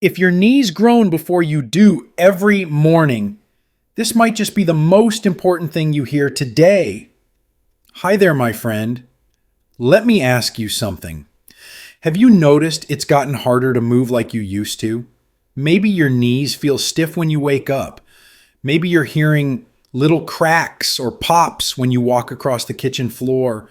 If your knees groan before you do every morning, this might just be the most important thing you hear today. Hi there, my friend. Let me ask you something. Have you noticed it's gotten harder to move like you used to? Maybe your knees feel stiff when you wake up. Maybe you're hearing little cracks or pops when you walk across the kitchen floor.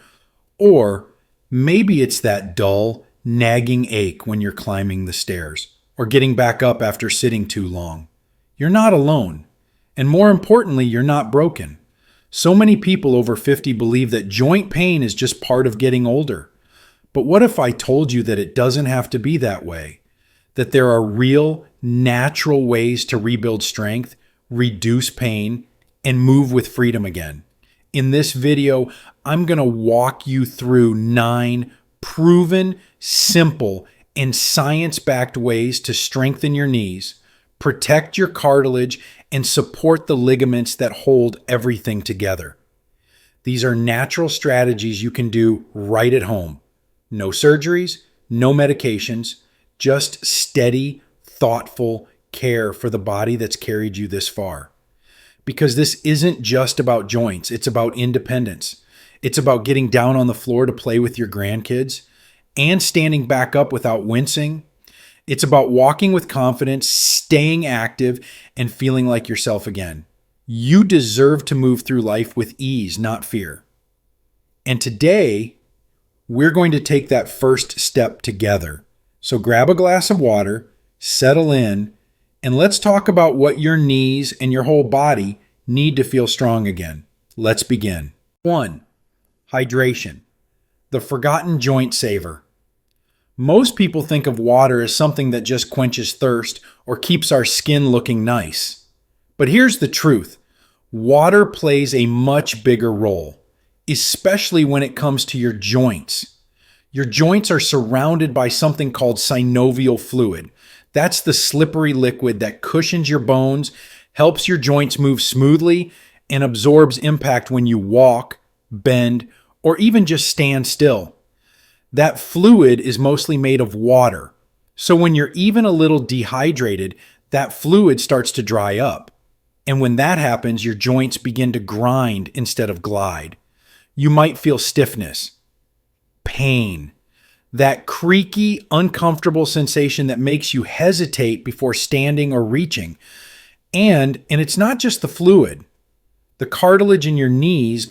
Or maybe it's that dull, nagging ache when you're climbing the stairs or getting back up after sitting too long. You're not alone. And more importantly, you're not broken. So many people over 50 believe that joint pain is just part of getting older. But what if I told you that it doesn't have to be that way? That there are real, natural ways to rebuild strength, reduce pain, and move with freedom again. In this video, I'm going to walk you through 9 proven, simple, and science-backed ways to strengthen your knees, protect your cartilage, and support the ligaments that hold everything together. These are natural strategies you can do right at home. No surgeries, no medications, just steady, thoughtful care for the body that's carried you this far. Because this isn't just about joints, it's about independence. It's about getting down on the floor to play with your grandkids and standing back up without wincing. It's about walking with confidence, staying active, and feeling like yourself again. You deserve to move through life with ease, not fear. And today, we're going to take that first step together. So grab a glass of water, settle in, and let's talk about what your knees and your whole body need to feel strong again. Let's begin. 1. Hydration. The forgotten joint saver. Most people think of water as something that just quenches thirst or keeps our skin looking nice. But here's the truth. Water plays a much bigger role, especially when it comes to your joints. Your joints are surrounded by something called synovial fluid. That's the slippery liquid that cushions your bones, helps your joints move smoothly, and absorbs impact when you walk, bend, or even just stand still. That fluid is mostly made of water. So when you're even a little dehydrated, that fluid starts to dry up. And when that happens, your joints begin to grind instead of glide. You might feel stiffness, pain, that creaky, uncomfortable sensation that makes you hesitate before standing or reaching. And it's not just the fluid. The cartilage in your knees,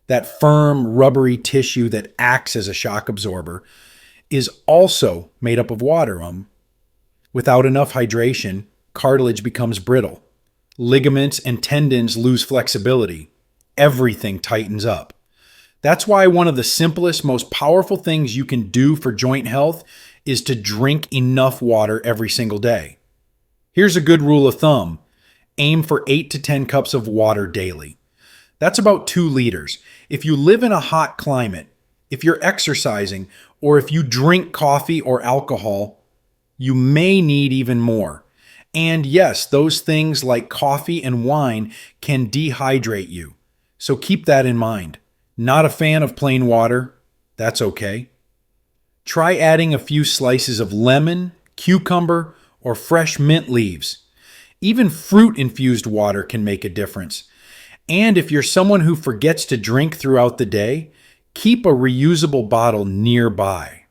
that firm, rubbery tissue that acts as a shock absorber, is also made up of water. Without enough hydration, cartilage becomes brittle. Ligaments and tendons lose flexibility. Everything tightens up. That's why one of the simplest, most powerful things you can do for joint health is to drink enough water every single day. Here's a good rule of thumb. Aim for 8 to 10 cups of water daily. That's about 2 liters. If you live in a hot climate, if you're exercising, or if you drink coffee or alcohol, you may need even more. And yes, those things like coffee and wine can dehydrate you. So keep that in mind. Not a fan of plain water? That's okay. Try adding a few slices of lemon, cucumber, or fresh mint leaves. Even fruit-infused water can make a difference. And if you're someone who forgets to drink throughout the day, keep a reusable bottle nearby.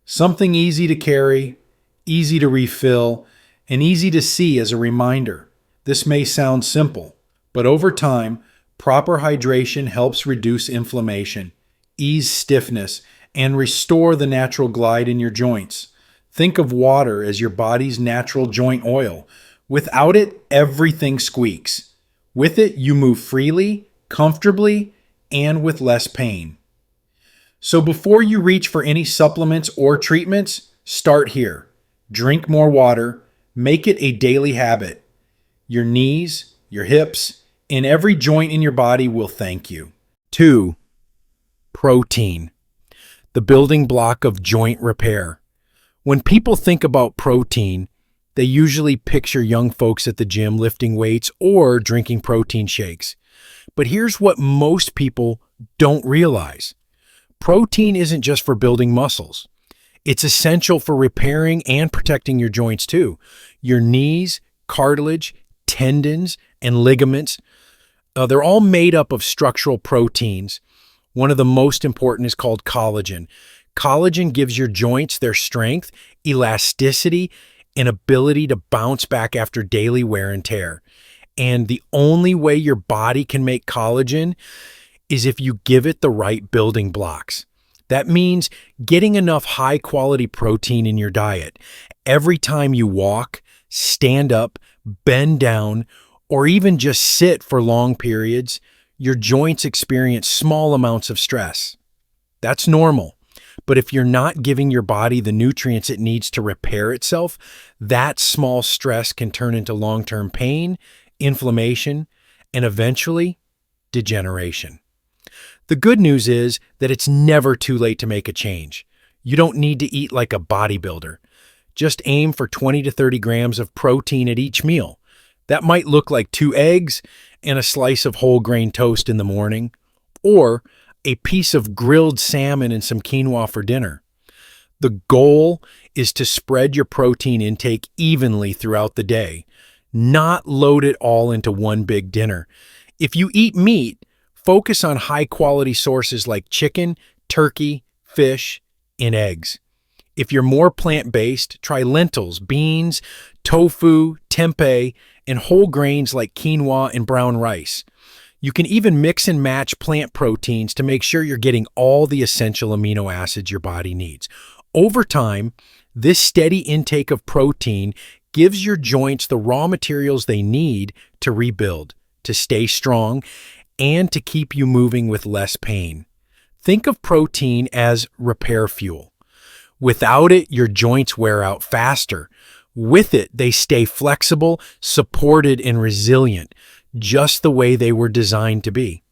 Something easy to carry, easy to refill, and easy to see as a reminder. This may sound simple, but over time, proper hydration helps reduce inflammation, ease stiffness, and restore the natural glide in your joints. Think of water as your body's natural joint oil. Without it, everything squeaks. With it, you move freely, comfortably, and with less pain. So before you reach for any supplements or treatments, start here. Drink more water. Make it a daily habit. Your knees, your hips, and every joint in your body will thank you. 2. Protein. The building block of joint repair. When people think about protein, they usually picture young folks at the gym lifting weights or drinking protein shakes. But here's what most people don't realize. Protein isn't just for building muscles. It's essential for repairing and protecting your joints too. Your knees, cartilage, tendons, and ligaments, they're all made up of structural proteins. One of the most important is called collagen. Collagen gives your joints their strength, elasticity, and ability to bounce back after daily wear and tear. And the only way your body can make collagen is if you give it the right building blocks. That means getting enough high-quality protein in your diet. Every time you walk, stand up, bend down, or even just sit for long periods, your joints experience small amounts of stress. That's normal. But if you're not giving your body the nutrients it needs to repair itself, that small stress can turn into long-term pain, inflammation, and eventually degeneration. The good news is that it's never too late to make a change. You don't need to eat like a bodybuilder. Just aim for 20 to 30 grams of protein at each meal. That might look like 2 eggs and a slice of whole grain toast in the morning, or a piece of grilled salmon and some quinoa for dinner. The goal is to spread your protein intake evenly throughout the day, not load it all into one big dinner. If you eat meat, focus on high-quality sources like chicken, turkey, fish, and eggs. If you're more plant-based, try lentils, beans, tofu, tempeh, and whole grains like quinoa and brown rice. You can even mix and match plant proteins to make sure you're getting all the essential amino acids your body needs. Over time, this steady intake of protein gives your joints the raw materials they need to rebuild, to stay strong, and to keep you moving with less pain. Think of protein as repair fuel. Without it, your joints wear out faster. With it, they stay flexible, supported, and resilient, just the way they were designed to be.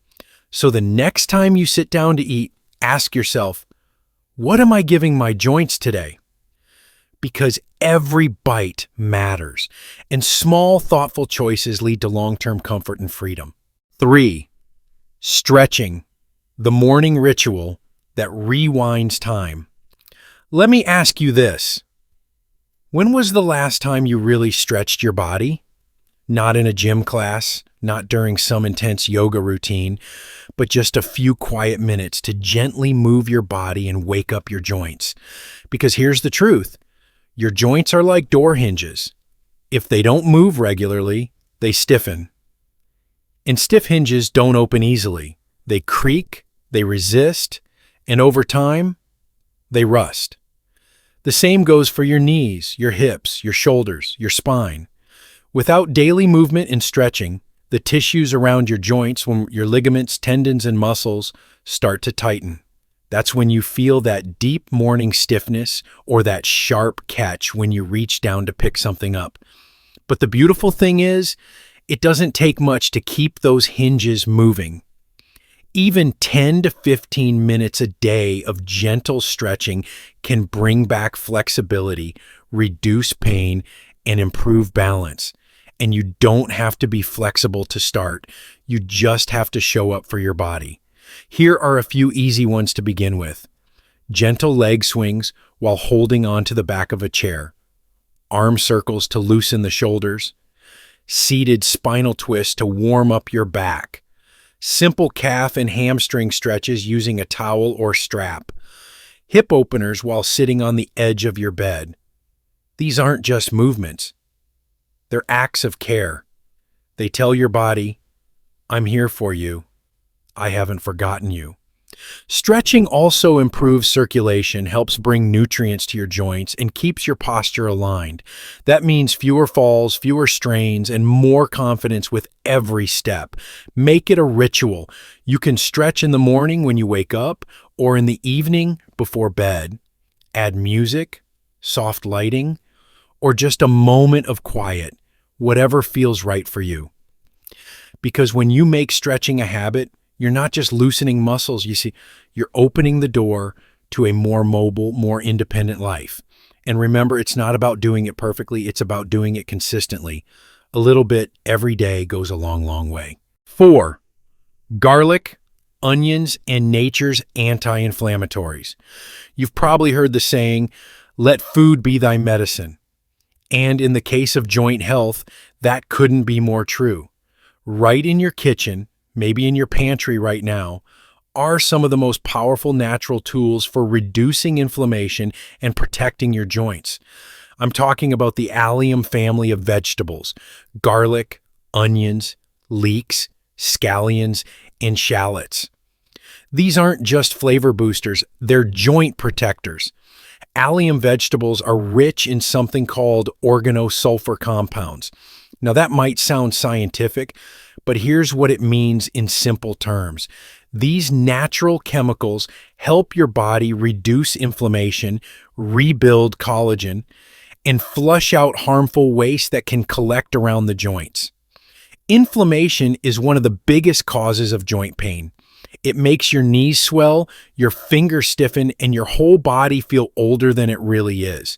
So the next time you sit down to eat, ask yourself, what am I giving my joints today? Because every bite matters, and small, thoughtful choices lead to long-term comfort and freedom. 3. Stretching, the morning ritual that rewinds time. Let me ask you this. When was the last time you really stretched your body? Not in a gym class, not during some intense yoga routine, but just a few quiet minutes to gently move your body and wake up your joints. Because here's the truth. Your joints are like door hinges. If they don't move regularly, they stiffen. And stiff hinges don't open easily. They creak, they resist, and over time, they rust. The same goes for your knees, your hips, your shoulders, your spine. Without daily movement and stretching, the tissues around your joints, when your ligaments, tendons, and muscles start to tighten. That's when you feel that deep morning stiffness or that sharp catch when you reach down to pick something up. But the beautiful thing is, it doesn't take much to keep those hinges moving. Even 10 to 15 minutes a day of gentle stretching can bring back flexibility, reduce pain, and improve balance. And you don't have to be flexible to start. You just have to show up for your body. Here are a few easy ones to begin with. Gentle leg swings while holding onto the back of a chair. Arm circles to loosen the shoulders. Seated spinal twists to warm up your back. Simple calf and hamstring stretches using a towel or strap. Hip openers while sitting on the edge of your bed. These aren't just movements. They're acts of care. They tell your body, I'm here for you. I haven't forgotten you. Stretching also improves circulation, helps bring nutrients to your joints, and keeps your posture aligned. That means fewer falls, fewer strains, and more confidence with every step. Make it a ritual. You can stretch in the morning when you wake up or in the evening before bed. Add music, soft lighting, or just a moment of quiet, whatever feels right for you. Because when you make stretching a habit, you're not just loosening muscles, you're opening the door to a more mobile, more independent life. And remember, it's not about doing it perfectly, it's about doing it consistently. A little bit every day goes a long, long way. 4. Garlic, onions, and nature's anti-inflammatories. You've probably heard the saying, let food be thy medicine. And in the case of joint health, that couldn't be more true. Right in your kitchen, maybe in your pantry right now, are some of the most powerful natural tools for reducing inflammation and protecting your joints. I'm talking about the allium family of vegetables: garlic, onions, leeks, scallions, and shallots. These aren't just flavor boosters, they're joint protectors. Allium vegetables are rich in something called organosulfur compounds. Now that might sound scientific, but here's what it means in simple terms. These natural chemicals help your body reduce inflammation, rebuild collagen, and flush out harmful waste that can collect around the joints. Inflammation is one of the biggest causes of joint pain. It makes your knees swell, your fingers stiffen, and your whole body feel older than it really is.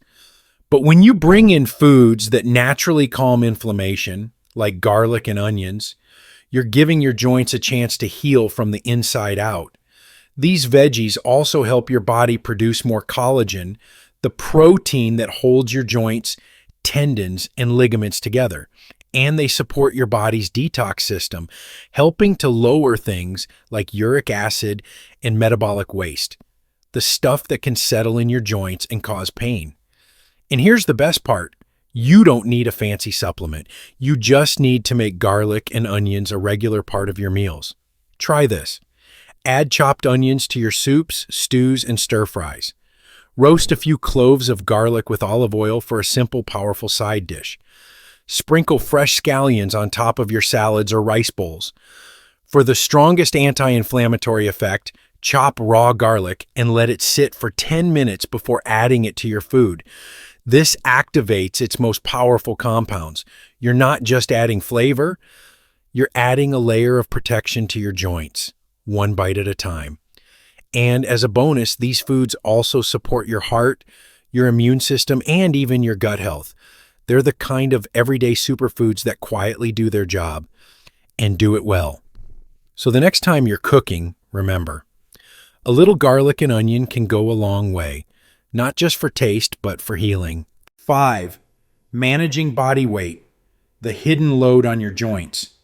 But when you bring in foods that naturally calm inflammation, like garlic and onions, you're giving your joints a chance to heal from the inside out. These veggies also help your body produce more collagen, the protein that holds your joints, tendons, and ligaments together. And they support your body's detox system, helping to lower things like uric acid and metabolic waste, the stuff that can settle in your joints and cause pain. And here's the best part. You don't need a fancy supplement. You just need to make garlic and onions a regular part of your meals. Try this. Add chopped onions to your soups, stews, and stir-fries. Roast a few cloves of garlic with olive oil for a simple, powerful side dish. Sprinkle fresh scallions on top of your salads or rice bowls. For the strongest anti-inflammatory effect, chop raw garlic and let it sit for 10 minutes before adding it to your food. This activates its most powerful compounds. You're not just adding flavor, you're adding a layer of protection to your joints, one bite at a time. And as a bonus, these foods also support your heart, your immune system, and even your gut health. They're the kind of everyday superfoods that quietly do their job and do it well. So the next time you're cooking, remember, a little garlic and onion can go a long way, not just for taste, but for healing. 5. Managing body weight, the hidden load on your joints.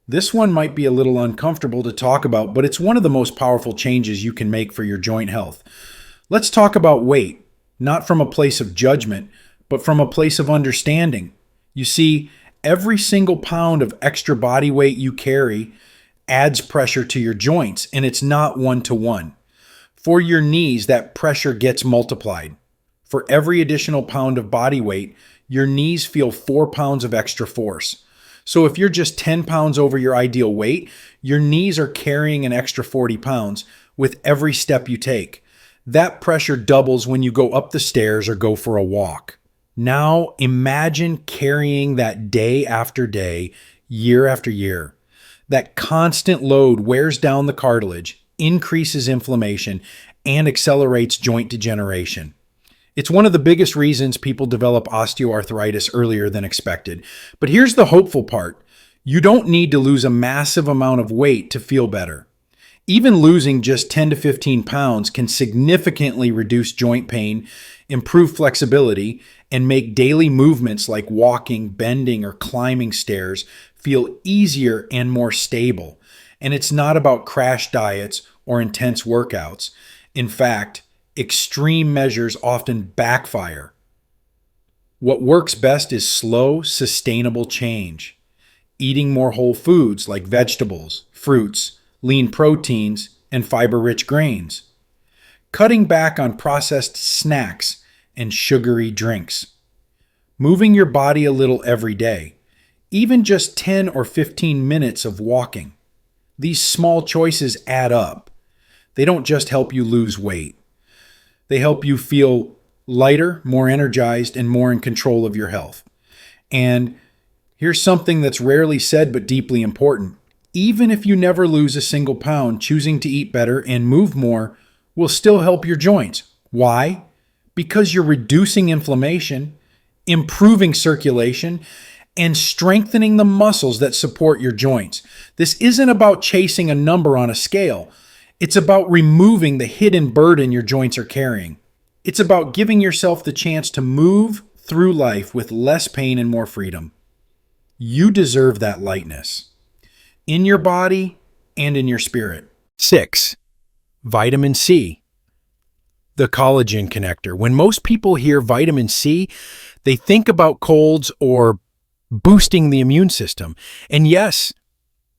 This one might be a little uncomfortable to talk about, but it's one of the most powerful changes you can make for your joint health. Let's talk about weight, not from a place of judgment, but from a place of understanding. You see, every single pound of extra body weight you carry adds pressure to your joints, and it's not one-to-one. For your knees, that pressure gets multiplied. For every additional pound of body weight, your knees feel 4 pounds of extra force. So if you're just 10 pounds over your ideal weight, your knees are carrying an extra 40 pounds with every step you take. That pressure doubles when you go up the stairs or go for a walk. Now imagine carrying that day after day, year after year. That constant load wears down the cartilage, increases inflammation, and accelerates joint degeneration. It's one of the biggest reasons people develop osteoarthritis earlier than expected. But here's the hopeful part. You don't need to lose a massive amount of weight to feel better. Even losing just 10 to 15 pounds can significantly reduce joint pain, improve flexibility, and make daily movements like walking, bending, or climbing stairs feel easier and more stable. And it's not about crash diets or intense workouts. In fact, extreme measures often backfire. What works best is slow, sustainable change. Eating more whole foods like vegetables, fruits, lean proteins, and fiber-rich grains. Cutting back on processed snacks and sugary drinks. Moving your body a little every day, even just 10 or 15 minutes of walking. These small choices add up. They don't just help you lose weight. They help you feel lighter, more energized, and more in control of your health. And here's something that's rarely said but deeply important. Even if you never lose a single pound, choosing to eat better and move more will still help your joints. Why? Because you're reducing inflammation, improving circulation, and strengthening the muscles that support your joints. This isn't about chasing a number on a scale. It's about removing the hidden burden your joints are carrying. It's about giving yourself the chance to move through life with less pain and more freedom. You deserve that lightness in your body and in your spirit. 6. Vitamin C. The collagen connector. When most people hear vitamin C, they think about colds or boosting the immune system. And yes,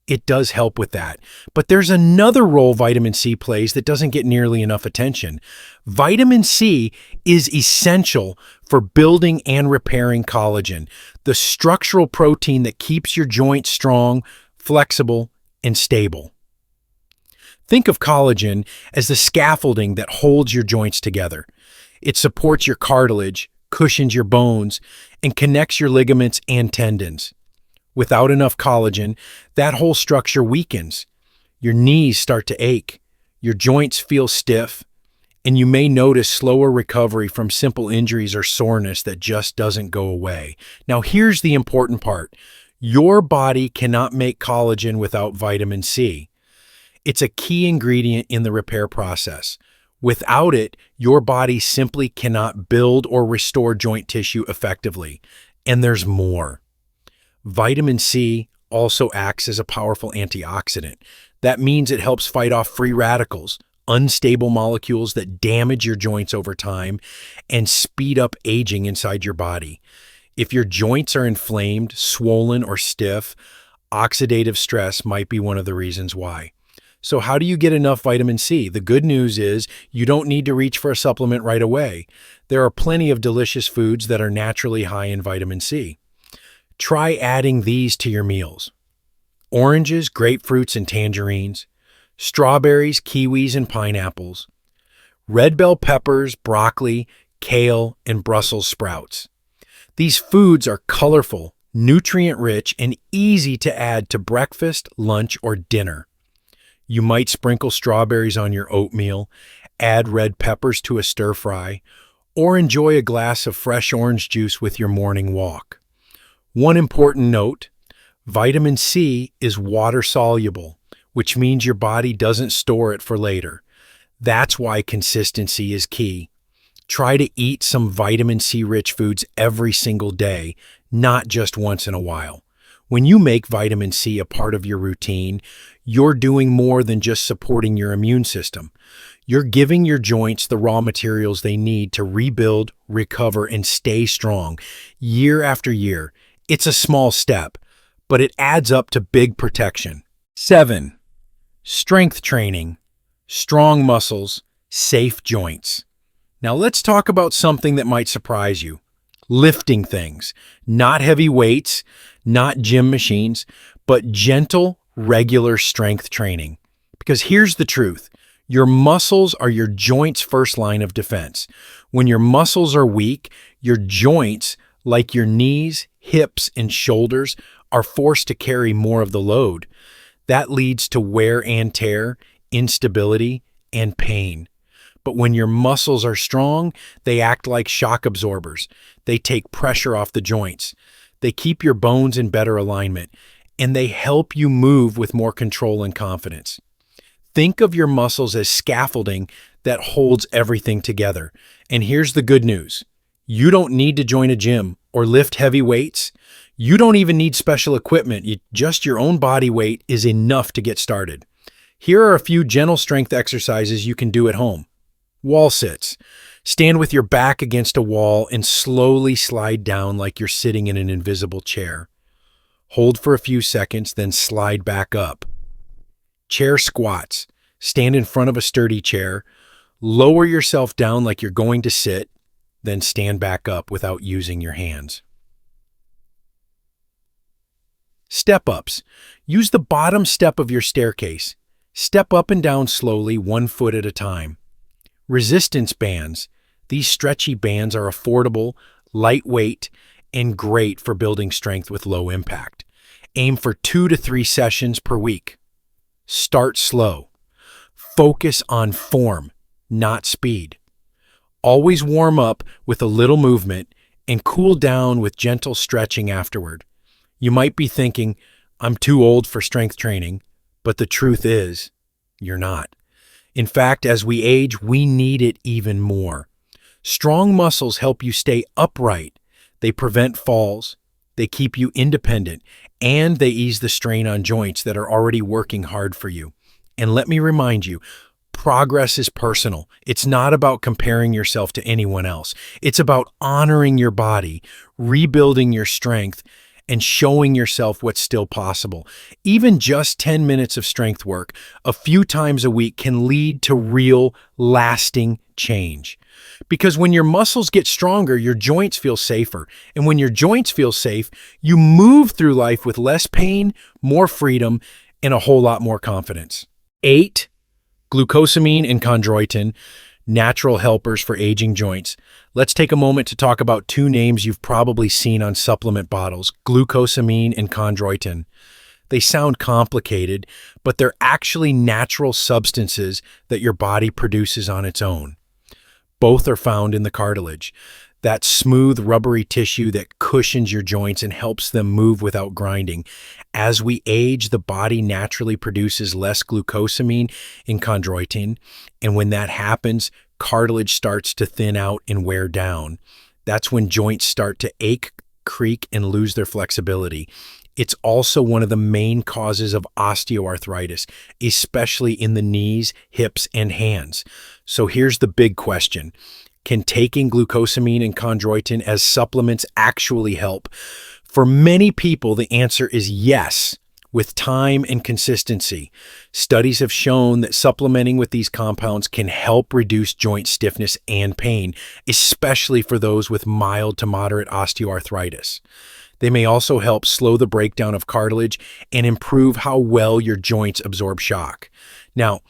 it does help with that. But there's another role vitamin C plays that doesn't get nearly enough attention. Vitamin C is essential for building and repairing collagen, the structural protein that keeps your joints strong, flexible, and stable. Think of collagen as the scaffolding that holds your joints together. It supports your cartilage, cushions your bones, and connects your ligaments and tendons. Without enough collagen, that whole structure weakens. Your knees start to ache, your joints feel stiff, and you may notice slower recovery from simple injuries or soreness that just doesn't go away. Now, here's the important part. Your body cannot make collagen without vitamin C. It's a key ingredient in the repair process. Without it, your body simply cannot build or restore joint tissue effectively. And there's more. Vitamin C also acts as a powerful antioxidant. That means it helps fight off free radicals, unstable molecules that damage your joints over time and speed up aging inside your body. If your joints are inflamed, swollen, or stiff, oxidative stress might be one of the reasons why. So how do you get enough vitamin C? The good news is you don't need to reach for a supplement right away. There are plenty of delicious foods that are naturally high in vitamin C. Try adding these to your meals. Oranges, grapefruits, and tangerines, strawberries, kiwis, and pineapples, red bell peppers, broccoli, kale, and Brussels sprouts. These foods are colorful, nutrient-rich, and easy to add to breakfast, lunch, or dinner. You might sprinkle strawberries on your oatmeal, add red peppers to a stir fry, or enjoy a glass of fresh orange juice with your morning walk. One important note, vitamin C is water-soluble, which means your body doesn't store it for later. That's why consistency is key. Try to eat some vitamin C-rich foods every single day, not just once in a while. When you make vitamin C a part of your routine, you're doing more than just supporting your immune system. You're giving your joints the raw materials they need to rebuild, recover, and stay strong year after year. It's a small step, but it adds up to big protection. 7. Strength training, strong muscles, safe joints. Now let's talk about something that might surprise you. Lifting things, not heavy weights, not gym machines, but gentle, regular strength training. Because here's the truth. Your muscles are your joints' first line of defense. When your muscles are weak, your joints, like your knees, hips, and shoulders, are forced to carry more of the load. That leads to wear and tear, instability, and pain. But when your muscles are strong, they act like shock absorbers. They take pressure off the joints. They keep your bones in better alignment, and they help you move with more control and confidence. Think of your muscles as scaffolding that holds everything together. And here's the good news. You don't need to join a gym or lift heavy weights. You don't even need special equipment. Just your own body weight is enough to get started. Here are a few gentle strength exercises you can do at home. Wall sits. Stand with your back against a wall and slowly slide down like you're sitting in an invisible chair. Hold for a few seconds, then slide back up. Chair squats. Stand in front of a sturdy chair. Lower yourself down like you're going to sit, then stand back up without using your hands. Step-ups. Use the bottom step of your staircase. Step up and down slowly, 1 foot at a time. Resistance bands. These stretchy bands are affordable, lightweight, and great for building strength with low impact. Aim for 2 to 3 sessions per week. Start slow. Focus on form, not speed. Always warm up with a little movement and cool down with gentle stretching afterward. You might be thinking, I'm too old for strength training, but the truth is, you're not. In fact, as we age, we need it even more. Strong muscles help you stay upright. They prevent falls, they keep you independent, and they ease the strain on joints that are already working hard for you. And let me remind you, progress is personal. It's not about comparing yourself to anyone else. It's about honoring your body, rebuilding your strength, and showing yourself what's still possible. Even just 10 minutes of strength work a few times a week can lead to real, lasting change. Because when your muscles get stronger, your joints feel safer. And when your joints feel safe, you move through life with less pain, more freedom, and a whole lot more confidence. 8. Glucosamine and chondroitin, natural helpers for aging joints. Let's take a moment to talk about two names you've probably seen on supplement bottles, glucosamine and chondroitin. They sound complicated, but they're actually natural substances that your body produces on its own. Both are found in the cartilage, that smooth, rubbery tissue that cushions your joints and helps them move without grinding. As we age, the body naturally produces less glucosamine and chondroitin, and when that happens, cartilage starts to thin out and wear down. That's when joints start to ache, creak, and lose their flexibility. It's also one of the main causes of osteoarthritis, especially in the knees, hips, and hands. So here's the big question. Can taking glucosamine and chondroitin as supplements actually help? For many people, the answer is yes, with time and consistency. Studies have shown that supplementing with these compounds can help reduce joint stiffness and pain, especially for those with mild to moderate osteoarthritis. They may also help slow the breakdown of cartilage and improve how well your joints absorb shock. Now,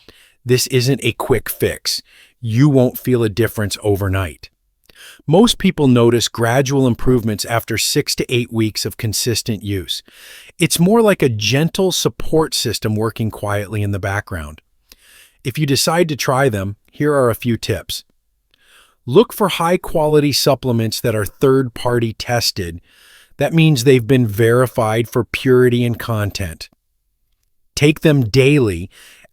this isn't a quick fix. You won't feel a difference overnight. Most people notice gradual improvements after 6 to 8 weeks of consistent use. It's more like a gentle support system working quietly in the background. If you decide to try them, here are a few tips. Look for high-quality supplements that are third-party tested. That means they've been verified for purity and content. Take them daily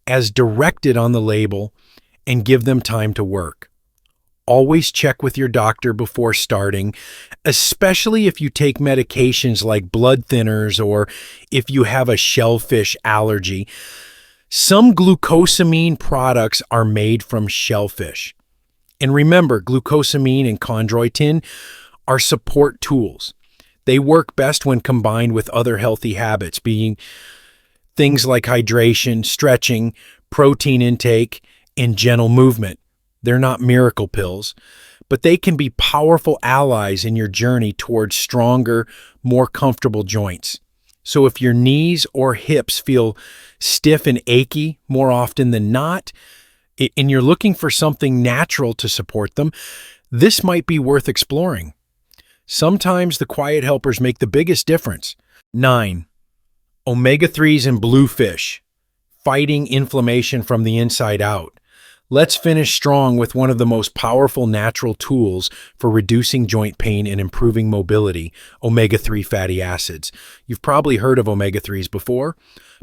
as directed on the label and give them time to work. Always check with your doctor before starting, especially if you take medications like blood thinners or if you have a shellfish allergy. Some glucosamine products are made from shellfish. And remember, glucosamine and chondroitin are support tools. They work best when combined with other healthy habits, being things like hydration, stretching, protein intake, and gentle movement. They're not miracle pills, but they can be powerful allies in your journey towards stronger, more comfortable joints. So if your knees or hips feel stiff and achy more often than not, and you're looking for something natural to support them, this might be worth exploring. Sometimes the quiet helpers make the biggest difference. 9. Omega-3s and bluefish, fighting inflammation from the inside out. Let's finish strong with one of the most powerful natural tools for reducing joint pain and improving mobility, omega-3 fatty acids. You've probably heard of omega-3s before,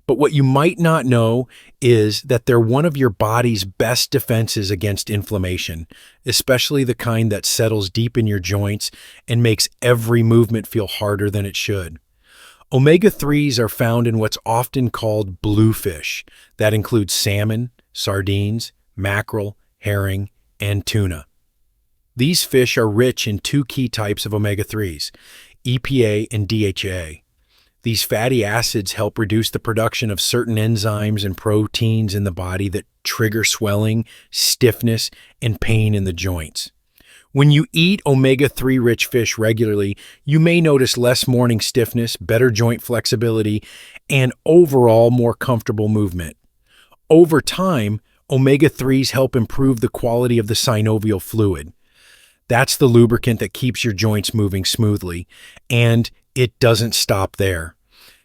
but what you might not know is that they're one of your body's best defenses against inflammation, especially the kind that settles deep in your joints and makes every movement feel harder than it should. Omega-3s are found in what's often called bluefish. That includes salmon, sardines, mackerel, herring, and tuna. These fish are rich in two key types of omega-3s, EPA and DHA. These fatty acids help reduce the production of certain enzymes and proteins in the body that trigger swelling, stiffness, and pain in the joints. When you eat omega-3 rich fish regularly, you may notice less morning stiffness, better joint flexibility, and overall more comfortable movement. Over time, omega-3s help improve the quality of the synovial fluid. That's the lubricant that keeps your joints moving smoothly, and it doesn't stop there.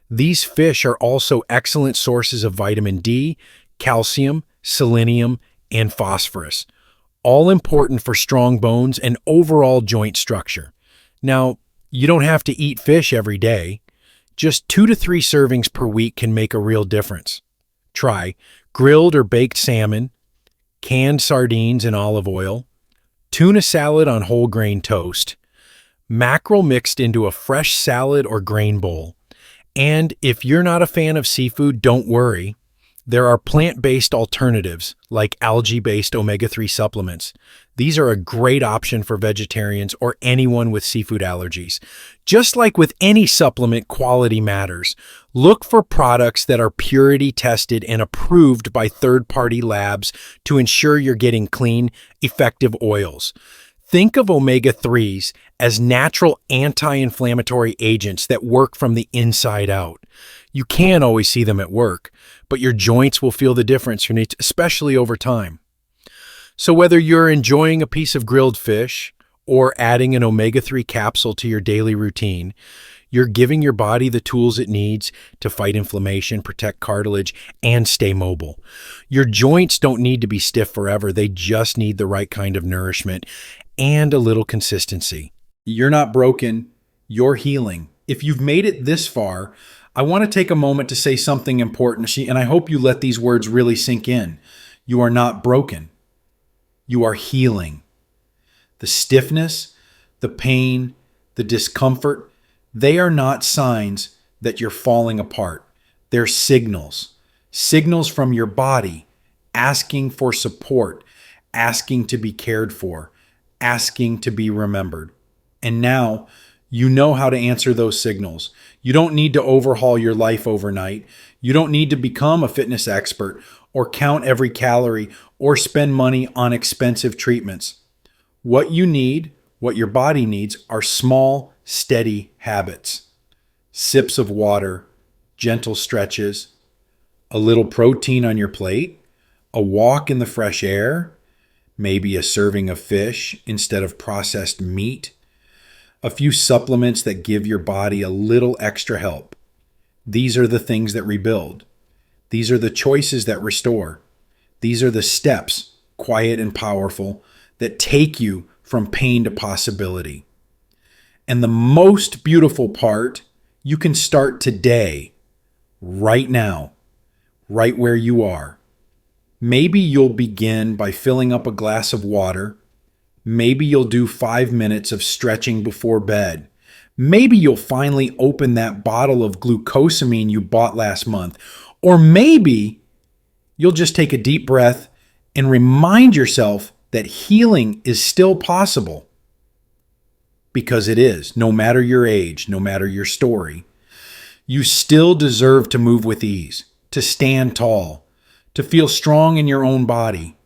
These fish are also excellent sources of vitamin D, calcium, selenium, and phosphorus, all important for strong bones and overall joint structure. Now, you don't have to eat fish every day. Just 2 to 3 servings per week can make a real difference. Try grilled or baked salmon, canned sardines in olive oil, tuna salad on whole grain toast, mackerel mixed into a fresh salad or grain bowl. And if you're not a fan of seafood, don't worry. There are plant-based alternatives like algae-based omega-3 supplements. These are a great option for vegetarians or anyone with seafood allergies. Just like with any supplement, quality matters. Look for products that are purity tested and approved by third-party labs to ensure you're getting clean, effective oils. Think of omega-3s as natural anti-inflammatory agents that work from the inside out. You can't always see them at work, but your joints will feel the difference, especially over time. So whether you're enjoying a piece of grilled fish or adding an omega-3 capsule to your daily routine, you're giving your body the tools it needs to fight inflammation, protect cartilage, and stay mobile. Your joints don't need to be stiff forever. They just need the right kind of nourishment and a little consistency. You're not broken. You're healing. If you've made it this far, I want to take a moment to say something important, and I hope you let these words really sink in. You are not broken. You are healing. The stiffness, the pain, the discomfort, they are not signs that you're falling apart. They're signals. Signals from your body asking for support, asking to be cared for, asking to be remembered. And now you know how to answer those signals. You don't need to overhaul your life overnight. You don't need to become a fitness expert or count every calorie or spend money on expensive treatments. What you need, what your body needs, are small, steady habits. Sips of water, gentle stretches, a little protein on your plate, a walk in the fresh air, maybe a serving of fish instead of processed meat, a few supplements that give your body a little extra help. These are the things that rebuild. These are the choices that restore. These are the steps, quiet and powerful, that take you from pain to possibility. And the most beautiful part, you can start today, right now, right where you are. Maybe you'll begin by filling up a glass of water. Maybe you'll do 5 minutes of stretching before bed. Maybe you'll finally open that bottle of glucosamine you bought last month. Or maybe you'll just take a deep breath and remind yourself that healing is still possible. Because it is, no matter your age, no matter your story. You still deserve to move with ease, to stand tall, to feel strong in your own body.